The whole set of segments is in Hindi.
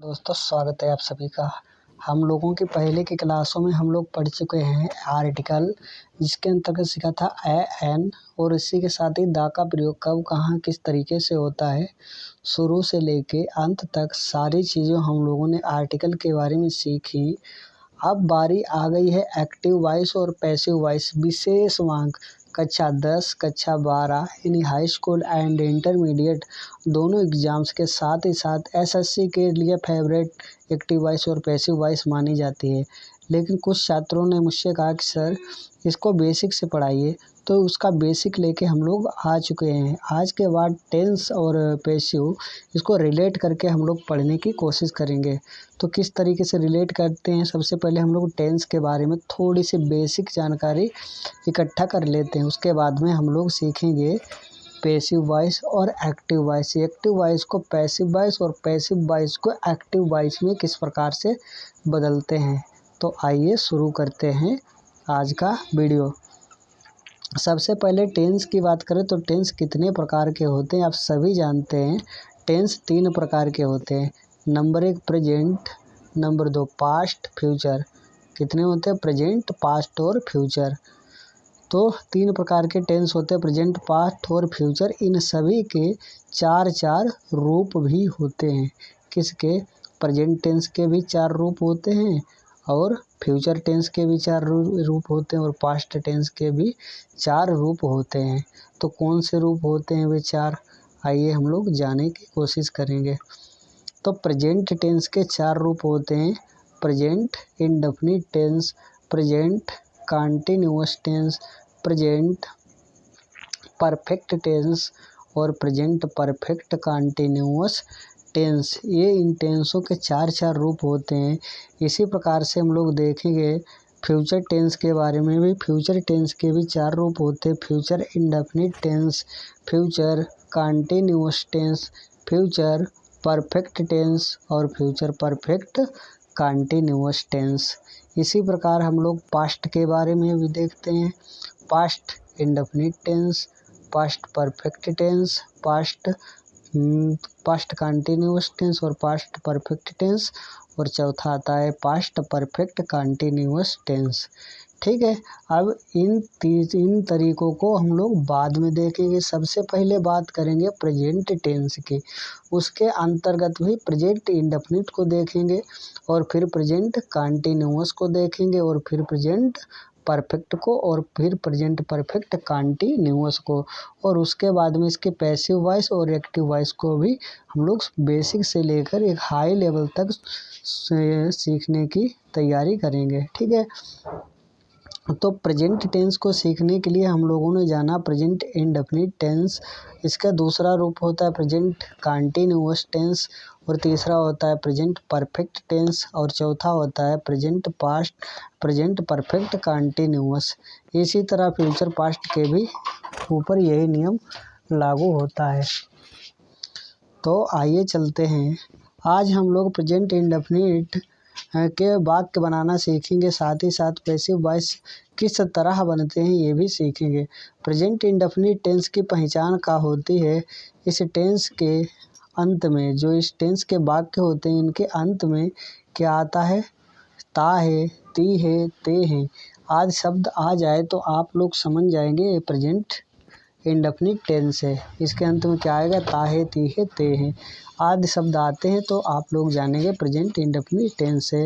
दोस्तों स्वागत है आप सभी का। हम लोगों की पहले की क्लासों में हम लोग पढ़ चुके हैं आर्टिकल, जिसके अंतर्गत सीखा था ए एन और इसी के साथ ही दा का प्रयोग कब कहाँ किस तरीके से होता है। शुरू से लेके अंत तक सारी चीज़ें हम लोगों ने आर्टिकल के बारे में सीखी। अब बारी आ गई है एक्टिव वॉइस और पैसिव वॉइस विशेष वांग कक्षा 10, कक्षा 12 यानी हाई स्कूल एंड इंटरमीडिएट दोनों एग्ज़ाम्स के साथ ही साथ एसएससी के लिए फेवरेट एक्टिव वॉइस और पैसिव वॉइस मानी जाती है। लेकिन कुछ छात्रों ने मुझसे कहा कि सर इसको बेसिक से पढ़ाइए, तो उसका बेसिक लेके हम लोग आ चुके हैं। आज के बाद टेंस और पैसिव इसको रिलेट करके हम लोग पढ़ने की कोशिश करेंगे। तो किस तरीके से रिलेट करते हैं, सबसे पहले हम लोग टेंस के बारे में थोड़ी सी बेसिक जानकारी इकट्ठा कर लेते हैं। उसके बाद में हम लोग सीखेंगे पैसिव वॉइस और एक्टिव वॉइस, एक्टिव वॉइस को पैसिव वॉइस और पैसिव वॉइस को एक्टिव वॉइस में किस प्रकार से बदलते हैं। तो आइए शुरू करते हैं आज का वीडियो। सबसे पहले टेंस की बात करें तो टेंस कितने प्रकार के होते हैं आप सभी जानते हैं। टेंस 3 प्रकार के होते हैं। Number 1 present, number 2 past, future. कितने होते हैं? प्रेजेंट, पास्ट और फ्यूचर। तो 3 प्रकार के टेंस होते हैं, प्रेजेंट, पास्ट और फ्यूचर। इन सभी के 4 रूप भी होते हैं। किसके? प्रेजेंट टेंस के भी 4 रूप होते हैं और फ्यूचर टेंस के भी 4 रूप होते हैं और पास्ट टेंस के भी 4 रूप होते हैं। तो कौन से रूप होते हैं वे 4? आइए हम लोग जानने की कोशिश करेंगे। तो प्रेजेंट टेंस के 4 रूप होते हैं। Present indefinite tense, present continuous tense, present perfect tense और प्रेजेंट परफेक्ट कंटीन्यूअस टेंस। ये इन टेंसों के 4 रूप होते हैं। इसी प्रकार से हम लोग देखेंगे फ्यूचर टेंस के बारे में भी। फ्यूचर टेंस के भी 4 रूप होते हैं, future indefinite tense, future continuous tense, future perfect tense और फ्यूचर परफेक्ट कंटीन्यूअस टेंस। इसी प्रकार हम लोग पास्ट के बारे में भी देखते हैं। Past indefinite tense, past perfect tense, past continuous tense और पास्ट परफेक्ट टेंस, और चौथा आता है पास्ट परफेक्ट कंटीन्यूअस टेंस। ठीक है, अब इन तरीकों को हम लोग बाद में देखेंगे। सबसे पहले बात करेंगे प्रेजेंट टेंस की। उसके अंतर्गत भी प्रेजेंट इंडेफिनिट को देखेंगे और फिर प्रेजेंट कंटीन्यूअस को देखेंगे और फिर प्रेजेंट परफेक्ट को और फिर प्रेजेंट परफेक्ट कंटीन्यूअस को, और उसके बाद में इसके पैसिव वॉइस और एक्टिव वॉइस को भी हम लोग बेसिक से लेकर एक हाई लेवल तक सीखने की तैयारी करेंगे। ठीक है, तो प्रेजेंट टेंस को सीखने के लिए हम लोगों ने जाना प्रेजेंट इंडेफिनिट टेंस। इसका दूसरा रूप होता है प्रेजेंट कंटीन्यूअस टेंस और तीसरा होता है प्रेजेंट परफेक्ट टेंस और चौथा होता है प्रेजेंट परफेक्ट कंटीन्यूअस। इसी तरह फ्यूचर पास्ट के भी ऊपर यही नियम लागू होता है। तो आइए चलते हैं। आज हम लोग प्रेजेंट इंडेफिनिट के वाक्य बनाना सीखेंगे, साथ ही साथ पैसिव वॉइस किस तरह बनते हैं ये भी सीखेंगे। प्रेजेंट इंडेफिनिट टेंस की पहचान क्या होती है? इस टेंस के अंत में जो इस टेंस के वाक्य होते हैं, इनके अंत में क्या आता है? ता है, ती है, ते हैं आदि शब्द आ जाए तो आप लोग समझ जाएंगे ये प्रेजेंट इंडेफिनिट टेंस है। इसके अंत में क्या आएगा? ता है, ती है, ते हैं आदि शब्द आते हैं तो आप लोग जानेंगे प्रेजेंट इंडेफिनिट टेंस है।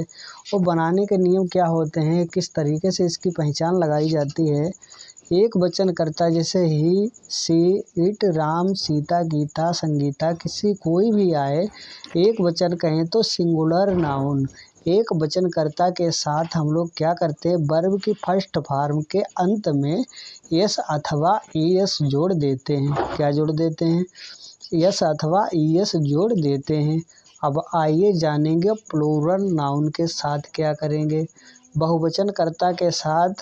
और बनाने के नियम क्या होते हैं, किस तरीके से इसकी पहचान लगाई जाती है। एक वचन कर्ता जैसे ही, सी, इट, राम, सीता, गीता, संगीता, किसी कोई भी आए, एक वचन कहें तो सिंगुलर नाउन। एक वचनकर्ता के साथ हम लोग क्या करते हैं? वर्ब की फर्स्ट फॉर्म के अंत में यस अथवा ईएस जोड़ देते हैं। क्या जोड़ देते हैं? यस अथवा ईएस जोड़ देते हैं। अब आइए जानेंगे प्लूरल नाउन के साथ क्या करेंगे। बहुवचनकर्ता के साथ,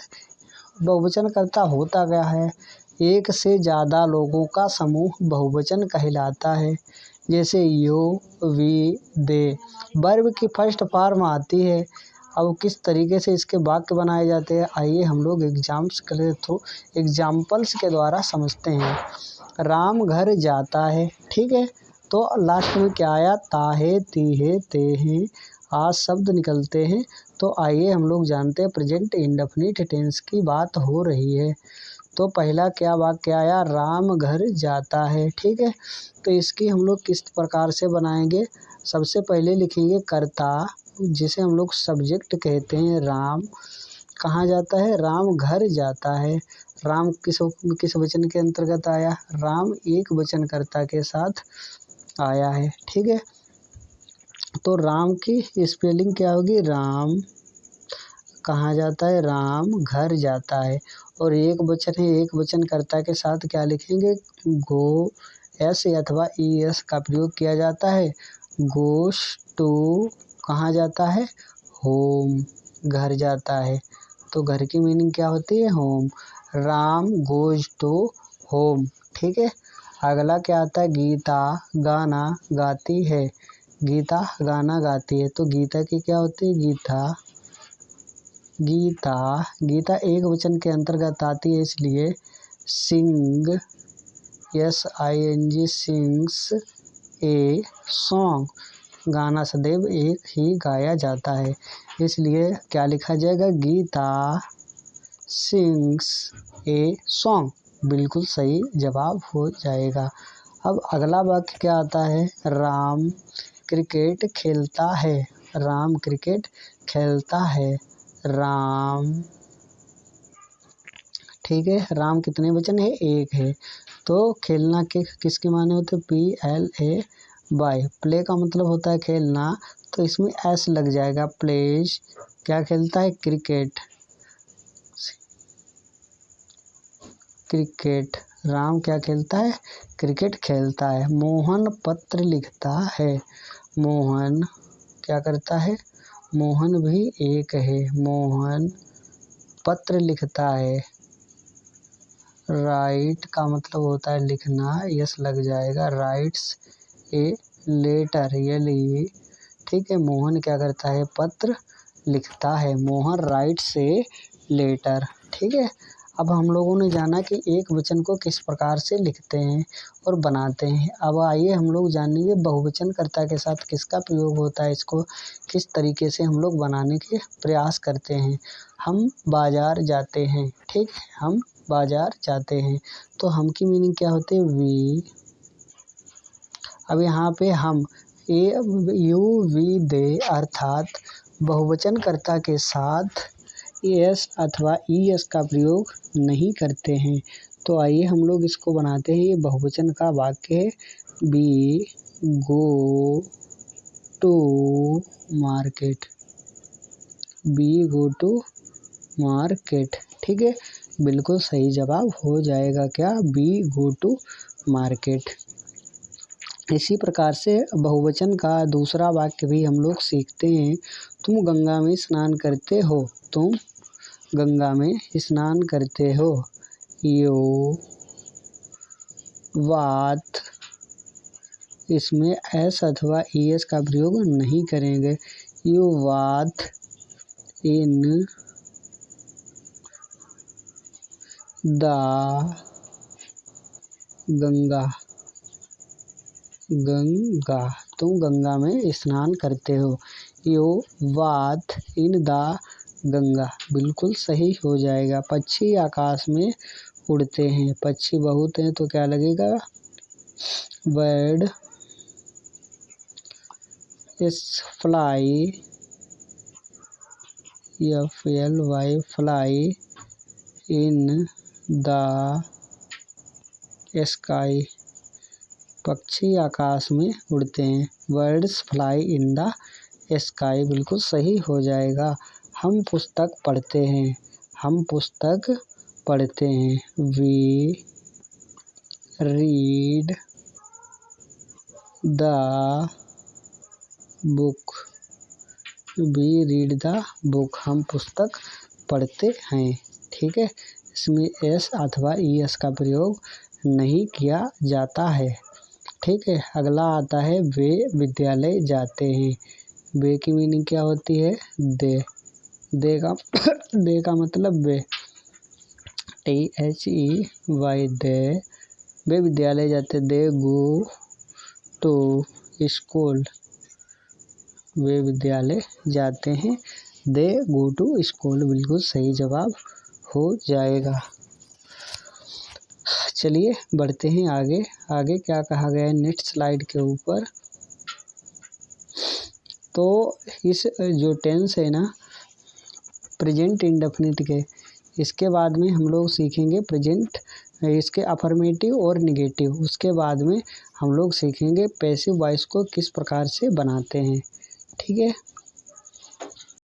बहुवचनकर्ता होता क्या है? एक से ज़्यादा लोगों का समूह बहुवचन कहलाता है। जैसे यो, वी, दे। वर्ब की फर्स्ट फॉर्म आती है। अब किस तरीके से इसके वाक्य बनाए जाते हैं, आइए हम लोग एग्जाम्पल्स के द्वारा समझते हैं। राम घर जाता है। ठीक है, तो लास्ट में क्या आया, ताहे, तीहे, तेहे, आज शब्द निकलते हैं। तो आइए हम लोग जानते हैं प्रेजेंट इंडेफिनिट टेंस की बात हो रही है। तो पहला क्या वाक्य आया, राम घर जाता है। ठीक है, तो इसकी हम लोग किस प्रकार से बनाएंगे। सबसे पहले लिखेंगे कर्ता, जिसे हम लोग सब्जेक्ट कहते हैं। राम कहाँ जाता है, राम घर जाता है। राम किस वचन के अंतर्गत आया, राम एक वचन कर्ता के साथ आया है। ठीक है, तो राम की स्पेलिंग क्या होगी, राम कहाँ जाता है, राम घर जाता है। और एक वचन है, एक वचन कर्ता के साथ क्या लिखेंगे, गो, एस अथवा ई एस का प्रयोग किया जाता है। गोस टू कहाँ जाता है, होम, घर जाता है। तो घर की मीनिंग क्या होती है, home. Ram goes to home. ठीक है, अगला क्या आता है, गीता गाना गाती है। गीता गाना गाती है, तो गीता की क्या होती है, गीता। गीता गीता एक वचन के अंतर्गत आती है, इसलिए सिंग, SING, सिंग्स ए सॉन्ग। गाना सदैव एक ही गाया जाता है, इसलिए क्या लिखा जाएगा, गीता सिंग्स ए सॉन्ग। बिल्कुल सही जवाब हो जाएगा। अब अगला वाक्य क्या आता है, राम क्रिकेट खेलता है। राम क्रिकेट खेलता है, राम। ठीक है, राम कितने वचन है, एक है। तो खेलना के किसके माने होते हैं, PLAY। प्ले का मतलब होता है खेलना, तो इसमें S लग जाएगा, प्लेज। क्या खेलता है, क्रिकेट। क्रिकेट, राम क्या खेलता है, क्रिकेट खेलता है। मोहन पत्र लिखता है। मोहन क्या करता है, मोहन भी एक है, मोहन पत्र लिखता है। राइट का मतलब होता है लिखना, यस लग जाएगा, राइट्स ए लेटर, ये लिए। ठीक है, मोहन क्या करता है, पत्र लिखता है। Mohan writes a letter. ठीक है, अब हम लोगों ने जाना कि एक वचन को किस प्रकार से लिखते हैं और बनाते हैं। अब आइए हम लोग जानेंगे बहुवचन कर्ता के साथ किसका प्रयोग होता है, इसको किस तरीके से हम लोग बनाने के प्रयास करते हैं। हम बाजार जाते हैं। ठीक है, हम बाजार जाते हैं, तो हम की मीनिंग क्या होती है, वी। अब यहाँ पे हम दे अर्थात बहुवचन कर्ता के साथ एस अथवा ES का प्रयोग नहीं करते हैं। तो आइए हम लोग इसको बनाते हैं। ये बहुवचन का वाक्य है, we go to market. We go to market. ठीक है, बिल्कुल सही जवाब हो जाएगा क्या, बी गो टू मार्केट। इसी प्रकार से बहुवचन का दूसरा वाक्य भी हम लोग सीखते हैं। तुम गंगा में स्नान करते हो। तुम गंगा में स्नान करते हो। यो वात, इसमें S अथवा ES का प्रयोग नहीं करेंगे। यू वात इन द गंगा। गंगा, तुम गंगा में स्नान करते हो। यू वात इन द गंगा, बिल्कुल सही हो जाएगा। पक्षी आकाश में उड़ते हैं। पक्षी बहुत हैं, तो क्या लगेगा, बर्ड इस fly, FLY, fly in the sky. पक्षी आकाश में उड़ते हैं। Birds fly in the sky, बिल्कुल सही हो जाएगा। हम पुस्तक पढ़ते हैं। हम पुस्तक पढ़ते हैं। We read the book. We read the book, हम पुस्तक पढ़ते हैं। ठीक है, इसमें S अथवा ES का प्रयोग नहीं किया जाता है। ठीक है, अगला आता है वे विद्यालय जाते हैं। वे की मीनिंग क्या होती है, दे। दे का मतलब वे, THEY, दे। वे विद्यालय जाते, दे गो तो स्कूल, वे विद्यालय जाते हैं। दे गो टू स्कूल बिल्कुल सही जवाब हो जाएगा। चलिए बढ़ते हैं आगे। आगे क्या कहा गया है नेक्स्ट स्लाइड के ऊपर। तो इस जो टेंस है ना प्रेजेंट इंडेफिनिट के, इसके बाद में हम लोग सीखेंगे प्रेजेंट, इसके अफर्मेटिव और निगेटिव। उसके बाद में हम लोग सीखेंगे पैसिव वॉइस को किस प्रकार से बनाते हैं। ठीक है।